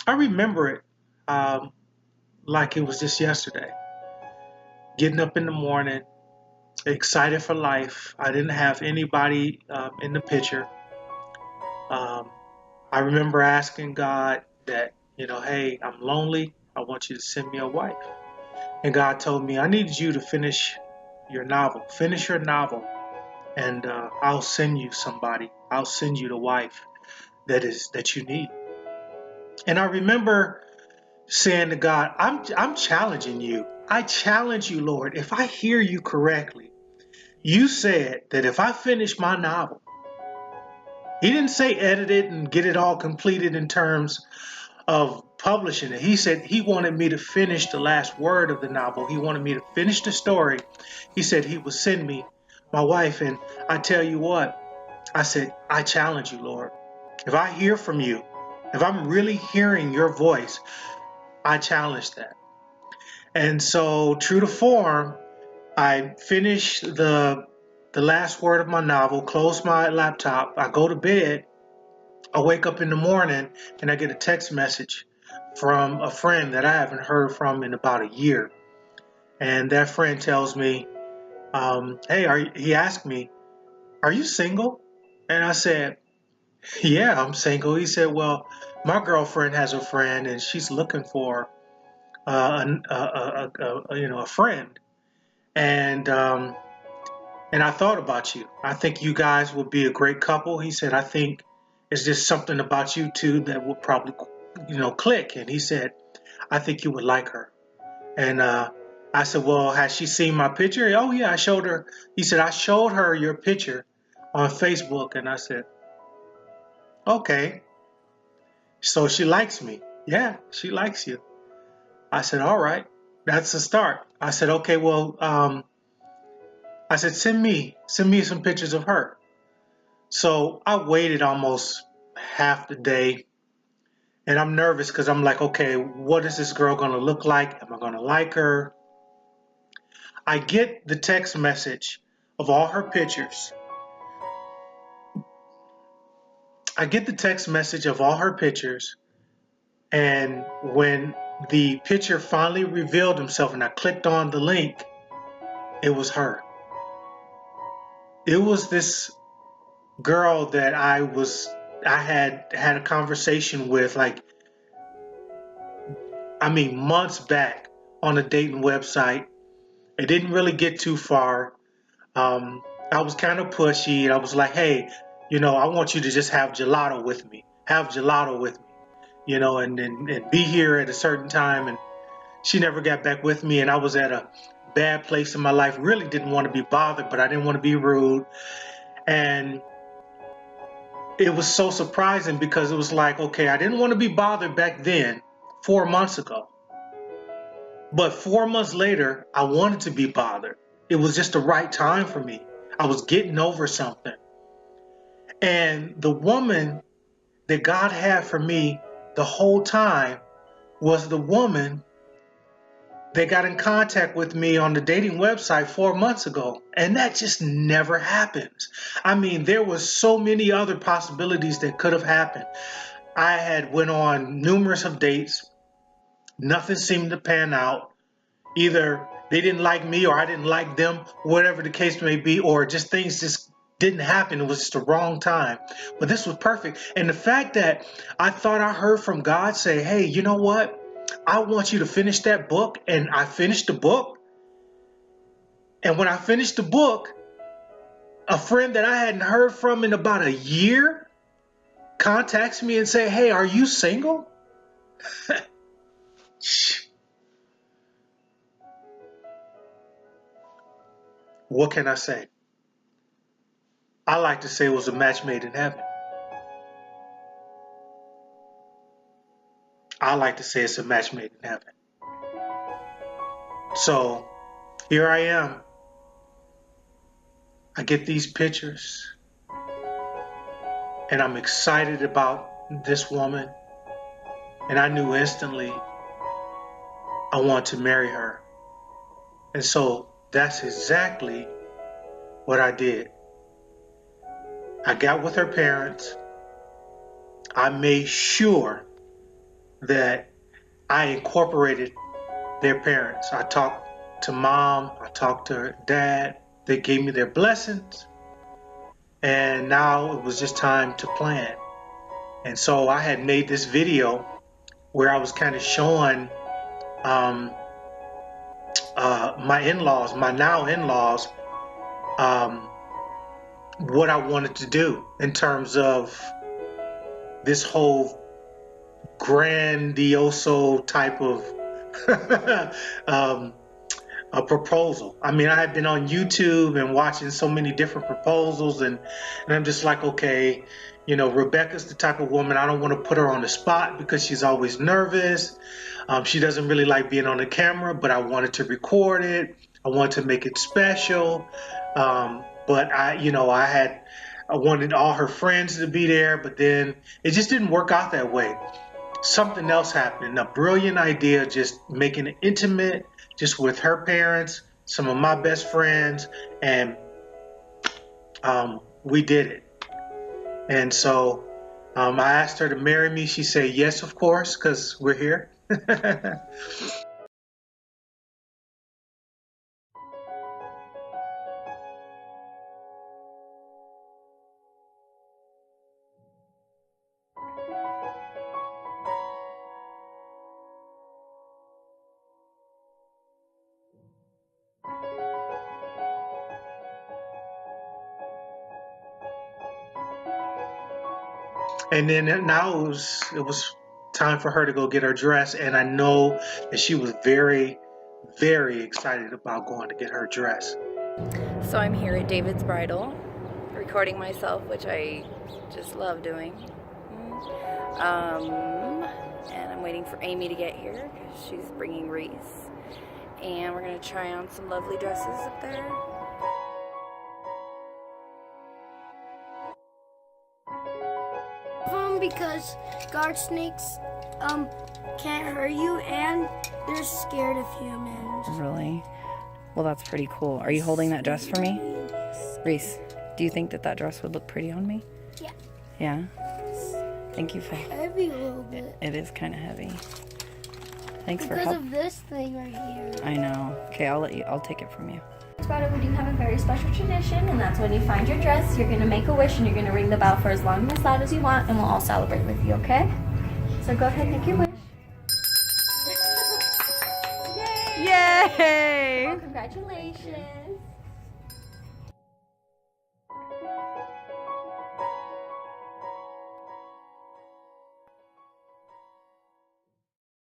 I remember it like it was just yesterday. Getting up in the morning, excited for life. I didn't have anybody in the picture. Um, I remember asking God that, hey, I'm lonely. I want you to send me a wife. And God told me, I need you to finish your novel. Finish your novel, and I'll send you somebody. I'll send you the wife that you need. And I remember saying to God, I'm challenging you. I challenge you, Lord. If I hear you correctly, you said that if I finish my novel, he didn't say edit it and get it all completed in terms of publishing it. He said he wanted me to finish the last word of the novel. He wanted me to finish the story. He said he would send me my wife. And I tell you what, I said, I challenge you, Lord. If I hear from you, if I'm really hearing your voice, I challenge that. And so, true to form, I finish the last word of my novel, close my laptop, I go to bed, I wake up in the morning, and I get a text message from a friend that I haven't heard from in about a year. And that friend tells me, hey, he asked me, are you single? And I said, yeah, I'm single. He said, well, my girlfriend has a friend and she's looking for a friend. And I thought about you. I think you guys would be a great couple. He said, I think it's just something about you two that would probably, click. And he said, I think you would like her. And I said, well, has she seen my picture? Oh, yeah, I showed her. He said, I showed her your picture on Facebook. And I said, okay, so she likes me. Yeah, she likes you. I said, all right, that's a start. I said, okay, well, I said, send me some pictures of her. So I waited almost half the day, and I'm nervous because I'm like, okay, what is this girl going to look like? Am I going to like her? I get the text message of all her pictures. And when the picture finally revealed himself and I clicked on the link, it was her. It was this girl that I had a conversation with, like, months back on a dating website. It didn't really get too far. I was kind of pushy. I was like, hey, I want you to just have gelato with me. Have gelato with me, and be here at a certain time. And she never got back with me. And I was at a bad place in my life. Really didn't want to be bothered, but I didn't want to be rude. And it was so surprising because it was like, okay, I didn't want to be bothered back then, 4 months ago. But 4 months later, I wanted to be bothered. It was just the right time for me. I was getting over something. And the woman that God had for me the whole time was the woman that got in contact with me on the dating website 4 months ago. And that just never happens. There was so many other possibilities that could have happened. I had went on numerous of dates. Nothing seemed to pan out. Either they didn't like me or I didn't like them, whatever the case may be, or just things just didn't happen. It was just the wrong time. But this was perfect. And the fact that I thought I heard from God say, hey, you know what? I want you to finish that book. And I finished the book. And when I finished the book, a friend that I hadn't heard from in about a year contacts me and say, hey, are you single? What can I say? I like to say it was a match made in heaven. I like to say it's a match made in heaven. So here I am. I get these pictures and I'm excited about this woman. And I knew instantly I want to marry her. And so that's exactly what I did. I got with her parents. I made sure that I incorporated their parents. I talked to mom, I talked to her dad. They gave me their blessings, and now it was just time to plan. And so I had made this video where I was kind of showing um, my in-laws, my now in-laws, um, what I wanted to do in terms of this whole grandioso type of um, a proposal. I mean, I had been on YouTube and watching so many different proposals, and I'm just like, okay, you know, Rebecca's the type of woman, I don't want to put her on the spot because she's always nervous. She doesn't really like being on the camera, but I wanted to record it. I wanted to make it special. But I wanted all her friends to be there, but then it just didn't work out that way. Something else happened, a brilliant idea, just making it intimate, just with her parents, some of my best friends, and we did it. And so I asked her to marry me. She said yes, of course, because we're here. And then now it was time for her to go get her dress, and I know that she was very, very excited about going to get her dress. So I'm here at David's Bridal, recording myself, which I just love doing. And I'm waiting for Amy to get here because she's bringing Reese. And we're going to try on some lovely dresses up there. Because guard snakes can't hurt you, and they're scared of humans. Really? Well, that's pretty cool. Are you holding that dress for me? Reese, do you think that that dress would look pretty on me? Yeah. Yeah? Thank you for... Heavy a little bit. It is kind of heavy. Thanks for because helping. of this thing right here. I know. Okay, I'll take it from you. We do have a very special tradition, and that's when you find your dress, you're going to make a wish, and you're going to ring the bell for as long and as loud as you want, and we'll all celebrate with you, okay? So go ahead and make your wish. Yay! Well, congratulations.